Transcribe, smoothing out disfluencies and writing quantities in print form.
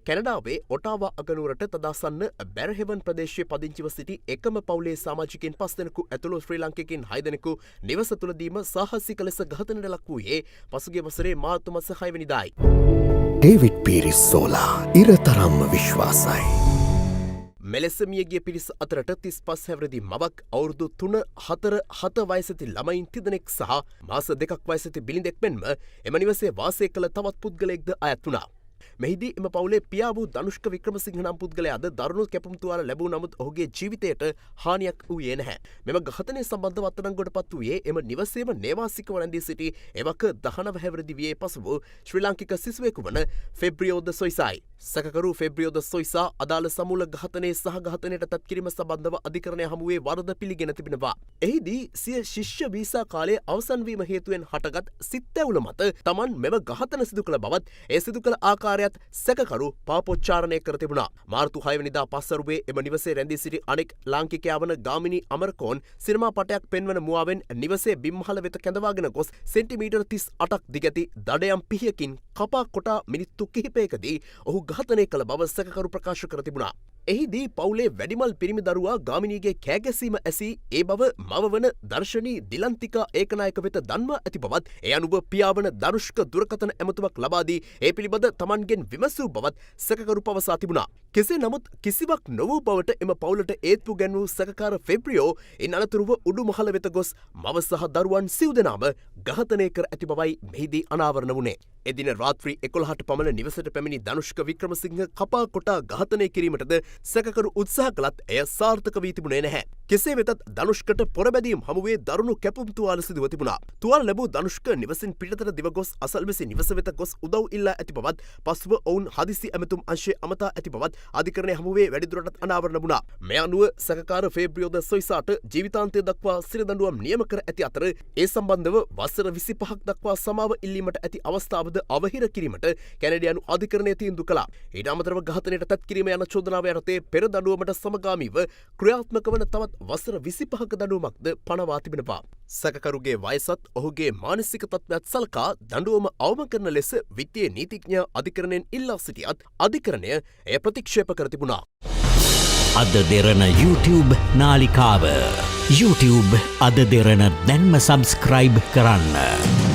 කැනඩාවේ ඔටාවා අගනුවරට තදාසන්න බැරහෙවන් ප්‍රදේශයේ පදිංචිව සිටි එකම පවුලේ සමාජිකයින් 5 දෙනෙකු ඇතුළු ශ්‍රී ලාංකිකයින් 6 දෙනෙකු නිවස තුළදීම සාහසික ලෙස ඝාතනයට ලක් වූයේ පසුගිය වසරේ මාර්තු මාස 6 වෙනිදායි. ඩේවිඩ් පීරිස් සෝලා ඉරතරම්ම විශ්වාසයි. මෙලෙස මියගිය පිරිස අතරට 35 හැවිරිදි මවක් අවුරුදු 3, 4, 7 වයසති ළමයින් 3 දෙනෙක් සහ මාස 2ක් වයසති බිලිඳෙක් මෙන්ම එම නිවසේ වාසය කළ තවත් පුද්ගලයෙක්ද අයත් වුණා. මෙහිදී එම පවුලේ පියා වූ ධනුෂ්ක වික්‍රමසිංහ නම් පුද්ගලයාද දරුණු කැපුම් තුවාල ලැබූ නමුත් ඔහුගේ ජීවිතයට හානියක් වූයේ නැහැ. මෙම ඝාතනය සම්බන්ධව අත්අඩංගුවට පත් වූයේ එම නිවසේම නේවාසිකව රැඳී සිටි එවක 19 හැවිරිදි වියේ පසුව ශ්‍රී ලාංකික සිසුවෙකු වන ෆෙබ්‍රියෝද සොයිසායි. සැකකරු ෆෙබ්‍රියෝද සොයිසා අදාළ සමූල ඝාතනයේ සහ ඝාතනයට තත් කිරීම සම්බන්ධව අධිකරණය හමුවේ වරද පිළිගෙන තිබෙනවා. එහිදී සිය ශිෂ්‍ය වීසා කාලයේ අවසන් වීම හේතුවෙන් හටගත් සිත්ඇවුල මත තමන් මෙම ඝාතන සිදු කළ බවත් ඒ සිදු කළ ආකාරයත් සැකකරු පාපොච්චාරණය කර තිබුණා. මාර්තු 6 වෙනිදා පස්වරුවේ එම නිවසේ රැඳී සිටි අනෙක් ලාංකිකයා වන ගාමිණී අමරකෝන් සිනමා පටයක් පෙන්වන මුවාවෙන් නිවසේ බිම්මහල වෙත කැඳවාගෙන ගොස් සෙන්ටිමීටර් 38ක් දිගැති දඩයම් පිහියකින් කපා කොටා මිනිත්තු කිහිපයකදී ඔහු ඝාතනය කළ බව සැකකරු ප්‍රකාශ කර තිබුණා. එහිදී පවුලේ වැඩිමල් පිරිමි දරුවා ගාමිණීගේ කෑගැසීම ඇසී ඒ බව මව වන දර්ශනී දිලන්තිකා ඒකනායක වෙත දන්වා ඇති බවත් ඒ අනුව පියා වන දනුෂ්ක දුරකථන ඇමතුමක් ලබා දී ඒ පිළිබඳ තමන්ගෙන් විමසූ බවත් සැකකරු පවසා තිබුණා. කෙසේ නමුත් කිසිවක් නොවූ බවට එම පවුලට ඒත්තු ගැන්වූ සැකකාර ෆෙබ්‍රියෝ ඉන් අනතුරුව උඩුමහල වෙත ගොස් මව සහ දරුවන් සිව් දෙනාම ඝාතනය කර ඇති බවයි මෙහිදී අනාවරණ වුණේ. එදින රාත්‍රී 11ට පමණ නිවසට පැමිණි ධනුෂ්ක වික්‍රමසිංහ කපා කොටා ඝාතනය කිරීමටද සැකකරු උත්සාහ කළත් එය සාර්ථක වී තිබුණේ නැහැ. කෙසේ වෙතත් ධනුෂ්කට පොරබැදීම් හමුවේ දරුණු කැපුම් තුවාල සිදුව තිබුණා. තුවාල ලැබූ ධනුෂ්ක නිවසින් පිටතට දිව ගොස් අසල්වැසි නිවස වෙත ගොස් උදව් ඉල්ලා ඇති බවත් පසුව ඔවුන් හදිසි ඇමතුම් අංශය අමතා ඇති බවත් අධිකරණය හමුවේ වැඩිදුරටත් අනාවරණ වුණා. මේ අනුව සැකකාර ෆෙබ්‍රියෝද සොයිසාට ජීවිතාන්තය දක්වා සිරදඬුවම් නියම කර ඇති අතර ඒ සම්බන්ධව වසර 25ක් දක්වා සමාව ඉල්ලීමට ඇති අවස්ථාවද අවහිර කිරීමට කැනඩියානු අධිකරණය තීන්දුව කළා. ඊට අමතරව ඝාතනයට තත් කිරීම යන චෝදනාව යටතේ පෙර දඬුවමට සමගාමීව ක්‍රියාත්මක වන තවත් වසර 25ක දඬුවමක්ද පනවා තිබෙනවා. සැකකරුගේ වයසත් ඔහුගේ මානසික තත්ත්වයත් සලකා දඬුවම අවම කරන ලෙස විත්තියේ නීතිඥ අධිකරණයෙන් ඉල්ලා සිටියත් අධිකරණය එය ප්‍රතික්ෂේප කර තිබුණා. අද දෙරණ YouTube නාලිකාව YouTube අද දෙරණ දැන්ම සබස්ක්‍රයිබ් කරන්න.